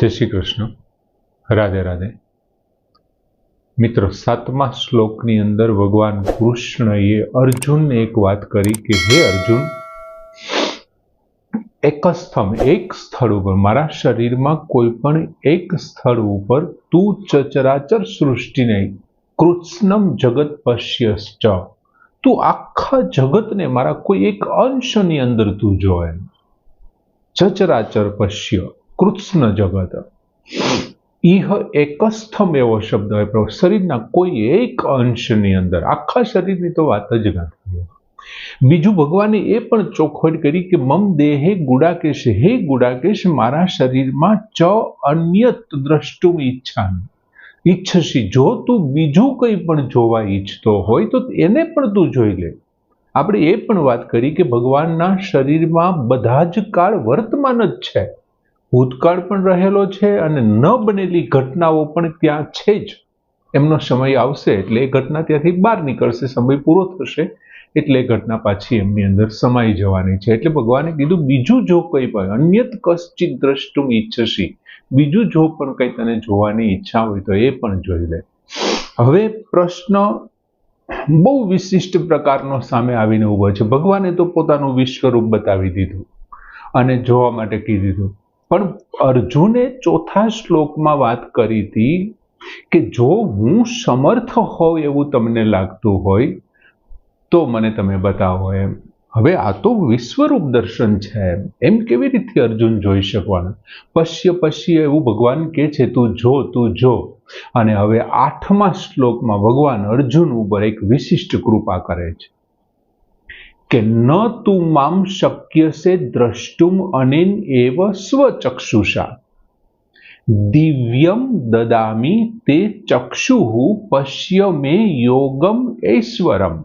જય શ્રી કૃષ્ણ, રાધે રાધે. મિત્રો, 7મા શ્લોકની અંદર ભગવાન કૃષ્ણએ અર્જુનને એક વાત કરી કે હે અર્જુન, એક સ્થળ ઉપર, મારા શરીરમાં કોઈ પણ એક સ્થળ ઉપર તું ચચરાચર સૃષ્ટિને કૃત્સ્નમ જગત પશ્યશ્ચ, તું આખા જગતને મારા કોઈ એક અંશની અંદર તું જોએ. ચચરાચર પશ્ય કૃત્સ્ન જગત, ઇહ એકસ્થમ એવો શબ્દ હોય, શરીરના કોઈ એક અંશની અંદર, આખા શરીરની તો વાત જ નથી. બીજું, ભગવાને એ પણ ચોખવટ કરી કે મમ દેહે ગુડાકેશ, હે ગુડાકેશ, મારા શરીરમાં ચ અન્યત દ્રષ્ટુમ ઈચ્છામિ, ઈચ્છસી, જો તું બીજું કંઈ પણ જોવા ઈચ્છતો હોય તો એને પણ તું જોઈ લે. આપણે એ પણ વાત કરી કે ભગવાનના શરીરમાં બધા જ કાળ વર્તમાન જ છે, ભૂતકાળ પણ રહેલો છે અને ન બનેલી ઘટનાઓ પણ ત્યાં છે જ. એમનો સમય આવશે એટલે એ ઘટના ત્યાંથી બહાર નીકળશે, સમય પૂરો થશે એટલે એ ઘટના પાછી એમની અંદર સમાઈ જવાની છે. એટલે ભગવાને કીધું બીજું જો કંઈ પણ અન્યત કશ્ચિત દ્રષ્ટુમ ઈચ્છસી, બીજું જો પણ કંઈ તને જોવાની ઈચ્છા હોય તો એ પણ જોઈ લે. હવે પ્રશ્ન બહુ વિશિષ્ટ પ્રકારનો સામે આવીને ઉભો છે. ભગવાને તો પોતાનું વિશ્વરૂપ બતાવી દીધું અને જોવા માટે કીધું દીધું, પણ અર્જુને ચોથા શ્લોકમાં વાત કરી હતી કે જો હું સમર્થ હોઉં એવું તમને લાગતું હોય તો મને તમે બતાવો એમ. હવે આ તો વિશ્વરૂપ દર્શન છે, એમ કેવી રીતે અર્જુન જોઈ શકવાના? પશ્ય એવું ભગવાન કહે છે, તું જો. અને હવે 8મા શ્લોકમાં ભગવાન અર્જુન ઉપર એક વિશિષ્ટ કૃપા કરે છે કે ન તું મામ શક્યસે દ્રષ્ટુમ અનેન એવ સ્વચક્ષુષા દિવ્યમ દદામી તે ચક્ષુઃ પશ્ય મે યોગમ ઐશ્વરમ.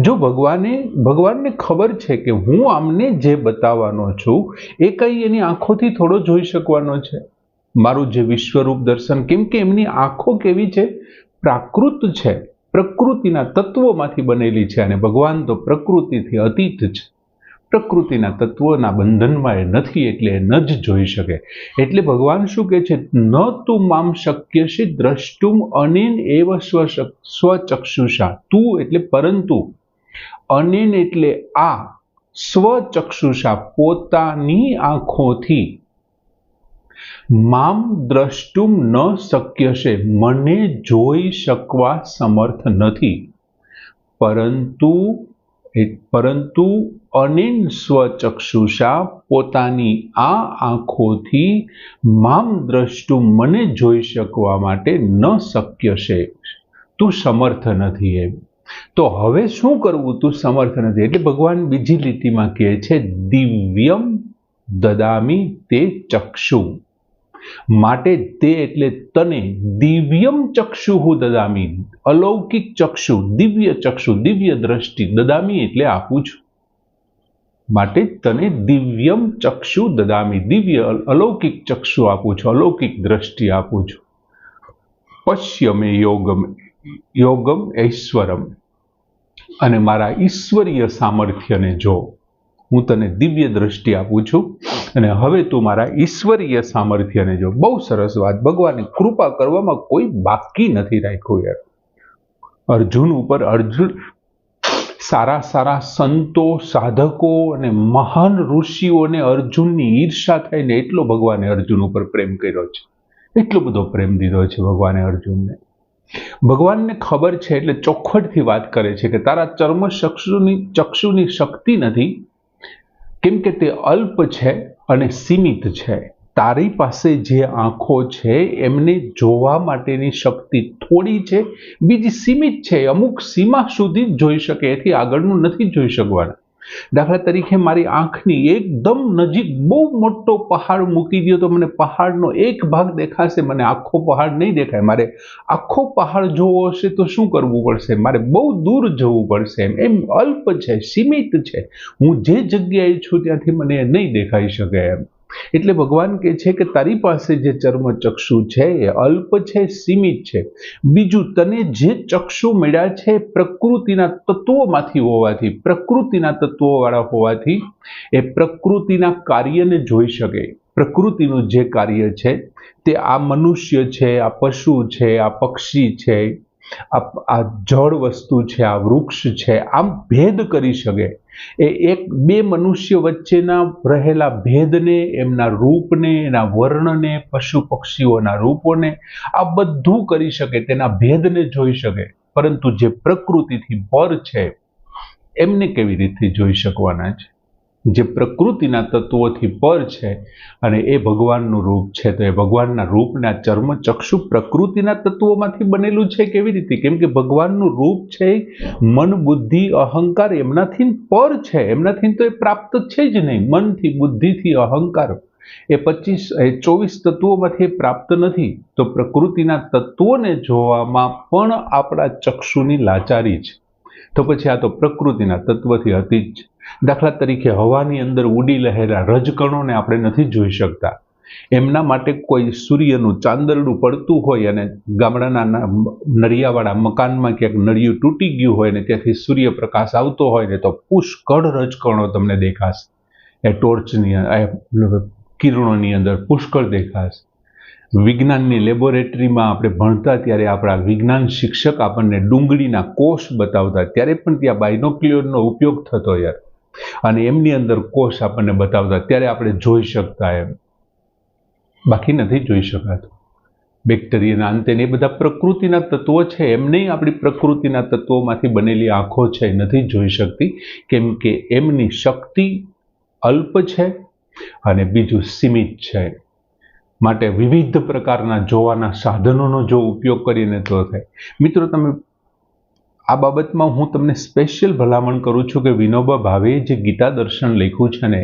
જો ભગવાનને ખબર છે કે હું આમને જે બતાવવાનો છું એ કઈ એની આંખોથી થોડો જોઈ શકવાનો છે, મારું જે વિશ્વરૂપ દર્શન, કેમ કે એમની આંખો કેવી છે? પ્રાકૃત છે, પ્રકૃતિના તત્વોમાંથી બનેલી છે, અને ભગવાન તો પ્રકૃતિથી અતીત છે, પ્રકૃતિના તત્વોના બંધનમાં એ નથી, એટલે એ ન જ જોઈ શકે. એટલે ભગવાન શું કહે છે? ન તું મામ શક્યસે દ્રષ્ટુમ અનેન એવ સ્વચક્ષુષા, તું એટલે પરંતુ, અનેન એટલે આ, સ્વચક્ષુષા પોતાની આંખોથી, મામ દ્રષ્ટુમ ન શક્યશે મને જોઈ શકવા સમર્થ નથી, પરંતુ અનેન સ્વચક્ષુષા પોતાની આ આંખોથી મામ દ્રષ્ટુમ મને જોઈ શકવા માટે ન શક્ય છે, તું સમર્થ નથી એમ. તો હવે શું કરવું? તું સમર્થ નથી એટલે ભગવાન બીજી લીટીમાં કહે છે દિવ્યમ દદામી તે ચક્ષુ, માટે તે એટલે તને દિવ્યમ ચક્ષુઃ દદામી, અલૌકિક ચક્ષુ, દિવ્ય દ્રષ્ટિ, દદામી એટલે આપું છું, માટે તને દિવ્યમ ચક્ષુ દદામી, દિવ્ય અલૌકિક ચક્ષુ આપું છું, અલૌકિક દ્રષ્ટિ આપું છું. પશ્ય મે યોગમ ઐશ્વરમ, અને મારા ઈશ્વરીય સામર્થ્યને જો. હું તને દિવ્ય દ્રષ્ટિ આપું છું અને હવે તું મારા ઈશ્વરીય સામર્થ્યને જો. બહુ સરસ વાત, ભગવાને કૃપા કરવામાં કોઈ બાકી નથી રાખ્યું યાર. અર્જુન સારા સંતો, સાધકો અને મહાન ઋષિઓને અર્જુનની ઈર્ષા થઈને એટલો ભગવાને અર્જુન ઉપર પ્રેમ કર્યો છે, એટલો બધો પ્રેમ દીધો છે ભગવાને અર્જુનને. ભગવાનને ખબર છે એટલે ચોખવટથી વાત કરે છે કે તારા ચક્ષુની શક્તિ નથી, કેમ કે તે અલ્પ છે અને સીમિત છે. તારી પાસે જે આંખો છે એમને જોવા માટેની શક્તિ થોડી છે, બીજી સીમિત છે, અમુક સીમા સુધી જ જોઈ શકે, એથી આગળનું નથી જોઈ શકવાના. દાખલા તરીકે મારી આંખની એકદમ નજીક બહુ મોટો પહાડ મૂકી દો તો મને પહાડનો એક ભાગ દેખાશે, મને આખો પહાડ નહીં દેખાય. મારે આખો પહાડ જોવો હશે તો શું કરવું પડશે? મારે બહુ દૂર જવું પડશે. એમ અલ્પ છે, સીમિત છે, હું જે જગ્યાએ છું ત્યાંથી મને નહીં દેખાઈ શકે એમ. એટલે ભગવાન કહે છે કે તારી પાસે જે ચર્મચક્ષુ છે એ અલ્પ છે, સીમિત છે. બીજું, તને જે ચક્ષુ મળ્યા છે પ્રકૃતિના તત્વોમાંથી હોવાથી, પ્રકૃતિના તત્વોવાળા હોવાથી એ પ્રકૃતિના કાર્યને જોઈ શકે, પ્રકૃતિનું જે કાર્ય છે તે આ મનુષ્ય છે, આ પશુ છે, આ પક્ષી છે, આ જળ વસ્તુ છે, આ વૃક્ષ છે, આમ ભેદ કરી શકે. એ બે મનુષ્ય વચ્ચેના રહેલા ભેદને, એમના રૂપને, એના વર્ણને, પશુ પક્ષીઓના રૂપોને, આ બધું કરી શકે, તેના ભેદને જોઈ શકે. પરંતુ જે પ્રકૃતિથી પર છે એમને કેવી રીતે જોઈ શકવાના છે? જે પ્રકૃતિના તત્વોથી પર છે અને એ ભગવાનનું રૂપ છે, તો એ ભગવાનના રૂપના ચર્મચક્ષુ પ્રકૃતિના તત્વોમાંથી બનેલું છે. કેવી રીતે? કેમ કે ભગવાનનું રૂપ છે મન, બુદ્ધિ, અહંકાર એમનાથી પર છે. એમનાથી તો એ પ્રાપ્ત છે જ નહીં. મનથી, બુદ્ધિથી, અહંકાર એ 24 તત્વોમાંથી પ્રાપ્ત નથી. તો પ્રકૃતિના તત્વોને જોવામાં પણ આપણા ચક્ષુની લાચારી છે. તો પછી આ તો પ્રકૃતિના તત્વથી અતીત છે. દાખલા તરીકે હવાની અંદર ઉડી લહેરા રજકણોને આપણે નથી જોઈ શકતા. એમના માટે કોઈ સૂર્યનું ચાંદરડું પડતું હોય અને ગામડાના નળિયાવાળા મકાનમાં ક્યાંક નળિયું તૂટી ગયું હોય ને ત્યાંથી સૂર્યપ્રકાશ આવતો હોય ને તો પુષ્કળ રજકણો તમને દેખાશે. એ ટોર્ચની કિરણોની અંદર પુષ્કળ દેખાશે. વિજ્ઞાનની લેબોરેટરીમાં આપણે ભણતા ત્યારે આપણા વિજ્ઞાન શિક્ષક આપણને ડુંગળીના કોષ બતાવતા, ત્યારે પણ ત્યાં બાયનોક્યુલરનો ઉપયોગ થતો યાર, અને એમની અંદર કોષ આપણને બતાવતા, ત્યારે આપણે જોઈ શકતા એમ. બાકી નથી જોઈ શકાતું. બેક્ટેરિયાના અંતે એ બધા પ્રકૃતિના તત્વો છે. એમને આપણી પ્રકૃતિના તત્વોમાંથી બનેલી આંખો છે નથી જોઈ શકતી, કેમ કે એમની શક્તિ અલ્પ છે અને બીજું સીમિત છે. માટે વિવિધ પ્રકારના જોવાના સાધનોનો જો ઉપયોગ કરીને તો થાય. મિત્રો, તમે આ બાબતમાં હું તમને સ્પેશિયલ ભલામણ કરું છું કે વિનોબા ભાવેએ જે ગીતા દર્શન લખ્યું છે ને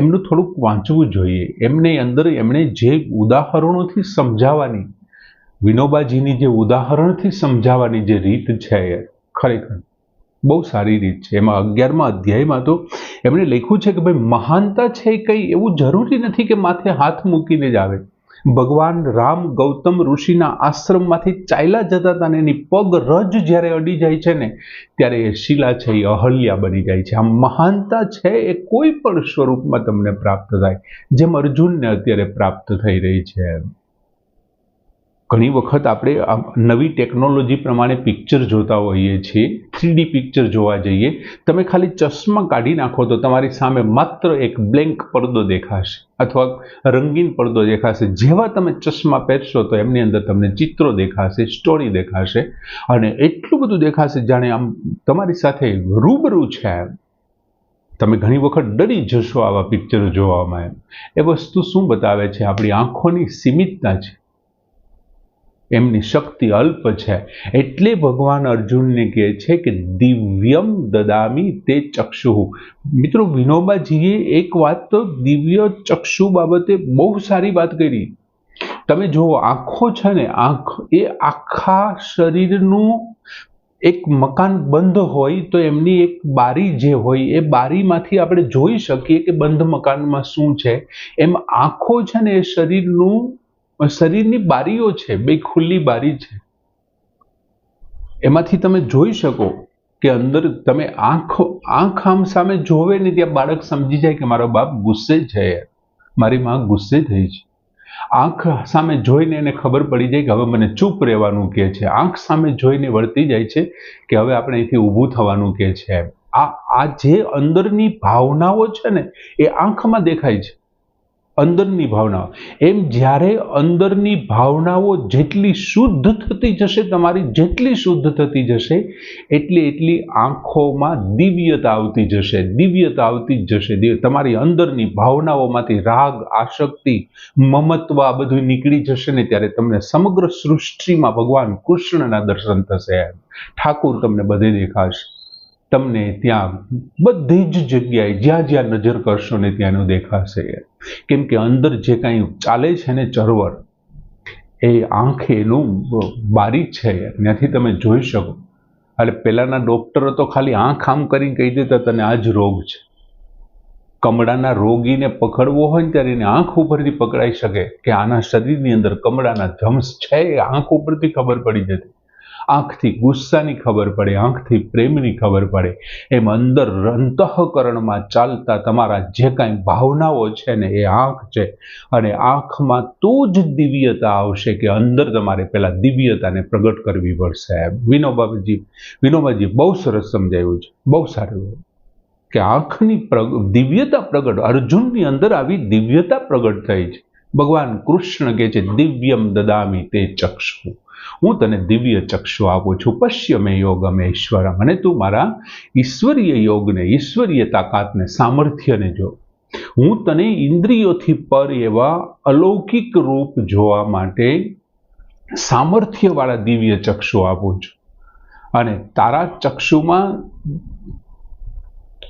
એમનું થોડુંક વાંચવું જોઈએ. એમણે જે ઉદાહરણોથી સમજાવવાની, વિનોબાજીની જે ઉદાહરણથી સમજાવવાની જે રીત છે એ ખરેખર બહુ સારી રીત છે. એમાં 11મા અધ્યાયમાં તો એમણે લખ્યું છે કે ભાઈ, મહાનતા છે કંઈ એવું જરૂરી નથી કે માથે હાથ મૂકીને જ આવે. ભગવાન રામ ગૌતમ ઋષિના આશ્રમમાંથી ચાલ્યા જતા હતા ને એની પગ રજ જ્યારે અડી જાય છે ને ત્યારે એ શિલા છે એ અહલ્યા બની જાય છે. આમ મહાનતા છે એ કોઈ પણ સ્વરૂપમાં તમને પ્રાપ્ત થાય, જેમ અર્જુનને અત્યારે પ્રાપ્ત થઈ રહી છે. ઘણી વખત આપણે નવી ટેકનોલોજી પ્રમાણે પિક્ચર જોતા હોઈએ છીએ. 3D પિક્ચર જોવા જઈએ, તમે ખાલી ચશ્મા કાઢી નાખો તો તમારી સામે માત્ર એક બ્લેન્ક પડદો દેખાશે અથવા રંગીન પડદો દેખાશે. જેવા તમે ચશ્મા પહેરશો તો એમની અંદર તમને ચિત્રો દેખાશે, સ્ટોરી દેખાશે અને એટલું બધું દેખાશે જાણે આમ તમારી સાથે રૂબરૂ છે. તમે ઘણી વખત ડરી જશો આવા પિક્ચરો જોવામાં. એ વસ્તુ શું બતાવે છે? આપણી આંખોની સીમિતતા છે, એમની શક્તિ અલ્પ છે. એટલે ભગવાન અર્જુનને કહે છે કે દિવ્યમ દદામી તે ચક્ષુ. મિત્રો, વિનોબાજીએ એક વાત તો દિવ્ય ચક્ષુ બાબતે બહુ સારી વાત કરી. તમે જુઓ, આંખો છે ને, આંખ એ આખા શરીરનું એક મકાન બંધ હોય તો એમની એક બારી જે હોય એ બારીમાંથી આપણે જોઈ શકીએ કે બંધ મકાનમાં શું છે. એમ આંખો છે ને એ શરીરની બારીઓ છે, બે ખુલ્લી બારી છે. એમાંથી તમે જોઈ શકો કે અંદર તમે આંખ આમ સામે જોવે ને ત્યાં બાળક સમજી જાય કે મારો બાપ ગુસ્સે છે, મારી માં ગુસ્સે થઈ છે. આંખ સામે જોઈને એને ખબર પડી જાય કે હવે મને ચૂપ રહેવાનું કહે છે. આંખ સામે જોઈને વળતી જાય છે કે હવે આપણે અહીંથી ઊભું થવાનું કહે છે. આ જે અંદરની ભાવનાઓ છે ને એ આંખમાં દેખાય છે, અંદરની ભાવનાઓ. એમ જ્યારે અંદરની ભાવનાઓ જેટલી શુદ્ધ થતી જશે, તમારી જેટલી શુદ્ધ થતી જશે, એટલી આંખોમાં દિવ્યતા આવતી જશે. દિવ્યતા આવતી જ જશે. તમારી અંદરની ભાવનાઓમાંથી રાગ, આસક્તિ, મમત્વ આ બધું નીકળી જશે ને ત્યારે તમને સમગ્ર સૃષ્ટિમાં ભગવાન કૃષ્ણના દર્શન થશે. ઠાકુર તમને બધે દેખાશે. તમને ત્યાં બધી જ જગ્યાએ જ્યાં જ્યાં નજર કરશો ને ત્યાંનું દેખાશે. કેમ કે અંદર જે કાંઈ ચાલે છે ને ચળવળ, એ આંખ એનું બારી છે, ત્યાંથી તમે જોઈ શકો. એટલે પહેલાના ડોક્ટરો તો ખાલી આંખ આમ કરીને કહી દેતા તને આ જ રોગ છે. કમળાના રોગીને પકડવો હોય ને ત્યારે એને આંખ ઉપરથી પકડાઈ શકે કે આના શરીરની અંદર કમળાના જમ્સ છે, એ આંખ ઉપરથી ખબર પડી જતી. આંખથી ગુસ્સાની ખબર પડે, આંખથી પ્રેમની ખબર પડે, એમ અંદર અંતઃકરણમાં ચાલતા તમારા જે કાંઈ ભાવનાઓ છે ને એ આંખ છે, અને આંખમાં તો જ દિવ્યતા આવશે કે અંદર તમારે પેલા દિવ્યતાને પ્રગટ કરવી પડશે. વિનોબાજી બહુ સરસ સમજાવ્યું છે, બહુ સારું કે આંખની દિવ્યતા પ્રગટ, અર્જુનની અંદર આવી દિવ્યતા પ્રગટ થઈ છે. ભગવાન કૃષ્ણ કહે છે દિવ્યમ દદામી તે ચક્ષુ, હું તને દિવ્ય ચક્ષુ આપું છું. પશ્ય મે યોગમ ઈશ્વરમ, અને તું મારા ઈશ્વરીય યોગને, ઈશ્વરીય તાકાતને, સામર્થ્યને જો. હું તને ઇન્દ્રિયોથી પર એવા અલૌકિક રૂપ જોવા માટે સામર્થ્યવાળા દિવ્ય ચક્ષુ આપું છું. અને તારા ચક્ષુમાં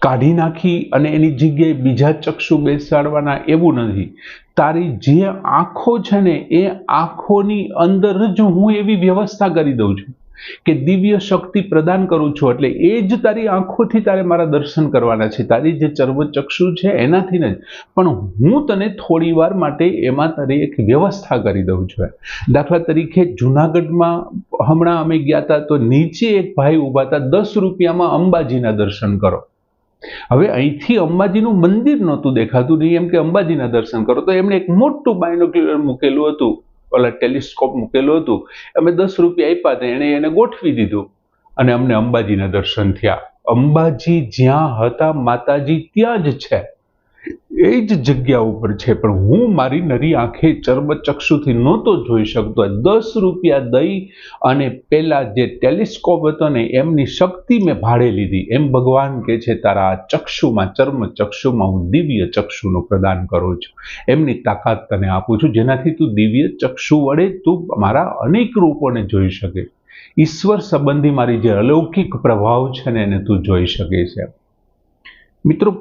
કાઢી નાખી અને એની જગ્યાએ બીજા ચક્ષુ બેસાડવાના એવું નથી. તારી જે આંખો છે ને એ આંખોની અંદર જ હું એવી વ્યવસ્થા કરી દઉં છું કે દિવ્ય શક્તિ પ્રદાન કરું છું. એટલે એ જ તારી આંખોથી તારે મારા દર્શન કરવાના છે, તારી જે ચર્મચક્ષુ છે એનાથી જ. પણ હું તને થોડી વાર માટે એમાં તારી એક વ્યવસ્થા કરી દઉં છું. દાખલા તરીકે જુનાગઢમાં હમણાં અમે ગયા હતા તો નીચે એક ભાઈ ઊભા હતા, 10 રૂપિયામાં અંબાજીના દર્શન કરો. હવે અહીંથી અંબાજીનું મંદિર નહોતું દેખાતું, નહીં એમ કે અંબાજીના દર્શન કરો, તો એમણે એક મોટું બાયનોક્યુલર મૂકેલું હતું, ઓલા ટેલિસ્કોપ મૂકેલું હતું. અમે 10 રૂપિયા આપ્યા હતા, એણે એને ગોઠવી દીધું અને અમને અંબાજીના દર્શન થયા. અંબાજી જ્યાં હતા માતાજી ત્યાં જ છે, એ જ જગ્યા ઉપર છે. પણ હું મારી નરી આંખે ચર્મચક્ષુથી નહોતો જોઈ શકતો. 10 રૂપિયા દઈ અને પેલા જે ટેલિસ્કોપ હતો ને એમની શક્તિ મેં ભાડે લીધી. એમ ભગવાન કે છે તારા ચક્ષુમાં, ચર્મચક્ષુમાં હું દિવ્ય ચક્ષુનું પ્રદાન કરું છું, એમની તાકાત તને આપું છું, જેનાથી તું દિવ્ય ચક્ષુ વડે તું મારા અનેક રૂપોને જોઈ શકે. ઈશ્વર સંબંધી મારી જે અલૌકિક પ્રભાવ છે ને એને તું જોઈ શકે છે. મિત્રો,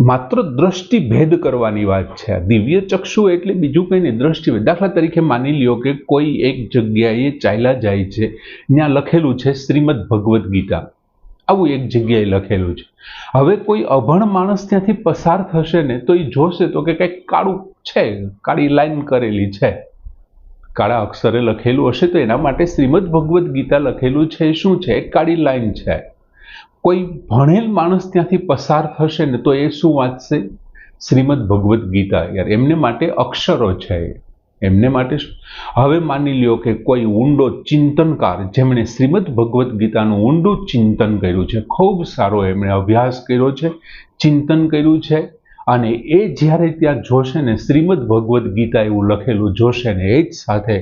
માત્ર દ્રષ્ટિ ભેદ કરવાની વાત છે. દિવ્ય ચક્ષુ એટલે બીજું કંઈ નહીં, દ્રષ્ટિ ભેદ. દાખલા તરીકે માની લ્યો કે કોઈ એક જગ્યાએ ચાલ્યા જાય છે, ત્યાં લખેલું છે શ્રીમદ ભગવદ્ ગીતા, આવું એક જગ્યાએ લખેલું છે. હવે કોઈ અભણ માણસ ત્યાંથી પસાર થશે ને તો એ જોશે તો કે કંઈક કાળું છે, કાળી લાઈન કરેલી છે, કાળા અક્ષરે લખેલું હશે તો એના માટે શ્રીમદ ભગવદ્ ગીતા લખેલું છે શું છે? કાળી લાઈન છે. કોઈ ભણેલ માણસ ત્યાંથી પસાર થશે ને તો એ શું વાંચશે? શ્રીમદ ભગવદ્ ગીતા. યાર, એમને માટે અક્ષરો છે, એમને માટે. હવે માની લ્યો કે કોઈ ઊંડો ચિંતનકાર જેમણે શ્રીમદ ભગવદ્ ગીતાનું ઊંડું ચિંતન કર્યું છે, ખૂબ સારો એમણે અભ્યાસ કર્યો છે, ચિંતન કર્યું છે, અને એ જ્યારે ત્યાં જોશે ને શ્રીમદ ભગવદ્ ગીતા એવું લખેલું જોશે ને એ જ સાથે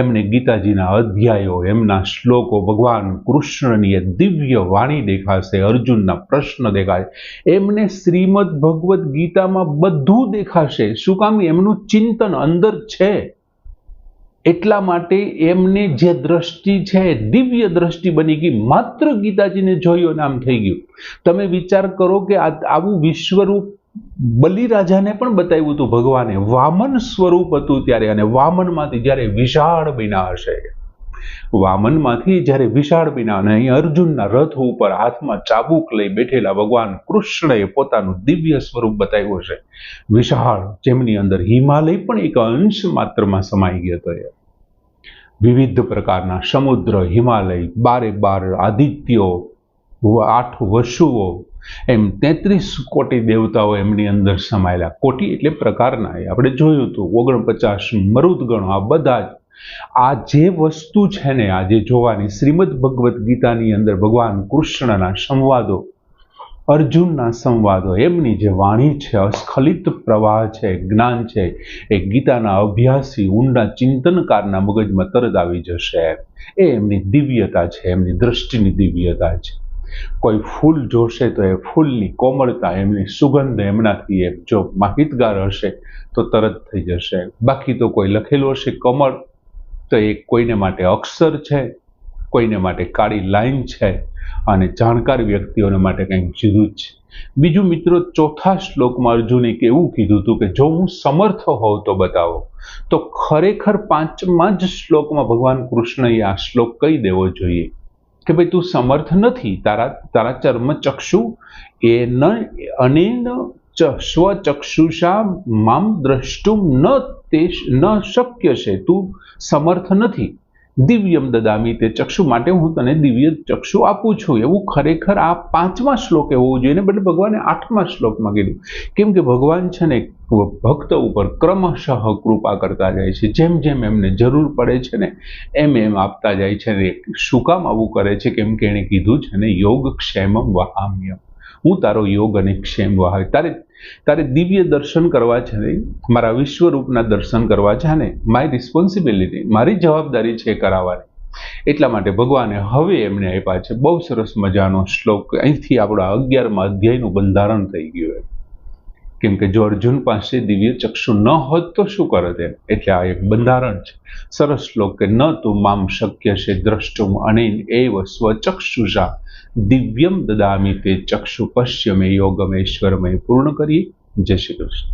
એમને ગીતાજીના અધ્યાયો, એમના શ્લોકો, ભગવાન કૃષ્ણની એ દિવ્ય વાણી દેખાશે, અર્જુનના પ્રશ્ન દેખાશે, એમને શ્રીમદ ભગવદ્ ગીતામાં બધું દેખાશે. શું કામ? એમનું ચિંતન અંદર છે. એટલા માટે એમને જે દ્રષ્ટિ છે દિવ્ય દ્રષ્ટિ બની ગઈ. માત્ર ગીતાજીને જોયું નામ થઈ ગયું. તમે વિચાર કરો કે આવું વિશ્વરૂપ બલિરાજાને પણ બતાવ્યું હતું ભગવાને. વામન સ્વરૂપ હતું ત્યારે, અને વામનમાંથી જ્યારે વિશાળ બન્યા હશે, વામનમાંથી જ્યારે વિશાળ બન્યા, અને અહીં અર્જુનના રથ ઉપર હાથમાં ચાબુક લઈ બેઠેલા ભગવાન કૃષ્ણએ પોતાનું દિવ્ય સ્વરૂપ બતાવ્યું હશે, વિશાળ, જેમની અંદર હિમાલય પણ એક અંશ માત્રમાં સમાઈ ગયો હતો. વિવિધ પ્રકારના સમુદ્ર, હિમાલય, 12 આદિત્યો, 8 વસુઓ, એમ 33 કોટી દેવતાઓ એમની અંદર સમાયેલા. કોટી એટલે પ્રકારના, આપણે જોયું હતું 49 મરુદગણો. આ બધા આ જે વસ્તુ છે ને આજે જોવાની શ્રીમદ ભગવદ્ ગીતાની અંદર ભગવાન કૃષ્ણના સંવાદો, અર્જુનના સંવાદો, એમની જે વાણી છે, અસ્ખલિત પ્રવાહ છે, જ્ઞાન છે, એ ગીતાના અભ્યાસી ઊંડા ચિંતનકારના મગજમાં તરત આવી જશે. એ એમની દિવ્યતા છે, એમની દ્રષ્ટિની દિવ્યતા છે. કોઈ ફૂલ જોશે તો એ ફૂલની કોમળતા, એમની સુગંધ એમનાથી એ જો માહિતગાર હશે તો તરત થઈ જશે. બાકી તો કોઈ લખેલું હશે કમળ તો એ કોઈને માટે અક્ષર છે, કોઈને માટે કાળી લાઈન છે, અને જાણકાર વ્યક્તિઓને માટે કંઈક જુદું જ છે. બીજું મિત્રો, 4થા શ્લોકમાં અર્જુને એવું કીધું હતું કે જો હું સમર્થ હોઉં તો બતાવો. તો ખરેખર 5મા જ શ્લોકમાં ભગવાન કૃષ્ણએ આ શ્લોક કહી દેવો જોઈએ કે ભાઈ તું સમર્થ નથી, તારા ચર્મચક્ષુ એન અનેન સ્વચક્ષુષા મામ દ્રષ્ટુમ ન શક્ય છે. તું સમર્થ નથી. દિવ્યમ દદામી તે ચક્ષુ, માટે હું તને દિવ્ય ચક્ષુ આપું છું. એવું ખરેખર આ 5મા શ્લોકે હોવું જોઈએ ને, બદલે ભગવાને 8મા શ્લોકમાં કીધું. કેમ કે ભગવાન છે ને ભક્ત ઉપર ક્રમશઃ કૃપા કરતા જાય છે, જેમ જેમ એમને જરૂર પડે છે ને એમ એમ આપતા જાય છે. ને શું કામ આવું કરે છે? કેમ કે એણે કીધું છે ને યોગ ક્ષેમમ વહામ્ય, હું તારો યોગ અને ક્ષેમ વહાવી. તારે દિવ્ય દર્શન કરવા છે ને, મારા વિશ્વરૂપના દર્શન કરવા છે ને, મારી રિસ્પોન્સિબિલિટી, મારી જવાબદારી છે કરાવવાની. એટલા માટે ભગવાને હવે એમને આપ્યા છે. બહુ સરસ મજાનો શ્લોક. અહીંથી આપણા 11મા અધ્યાયનું બંધારણ થઈ ગયું. કેમ કે જો અર્જુન પાસે દિવ્ય ચક્ષુ ન હોત તો શું કરત એમ, એટલે આ એક બંધારણ છે. સરસ શ્લોક કે ન તું મામ શક્ય છે દ્રષ્ટુમ અનેન એવ સ્વચક્ષુષા દિવ્યમ દદામી તે ચક્ષુ પશ્ય મે યોગમેશ્વરમય. પૂર્ણ કરીએ. જય શ્રી કૃષ્ણ.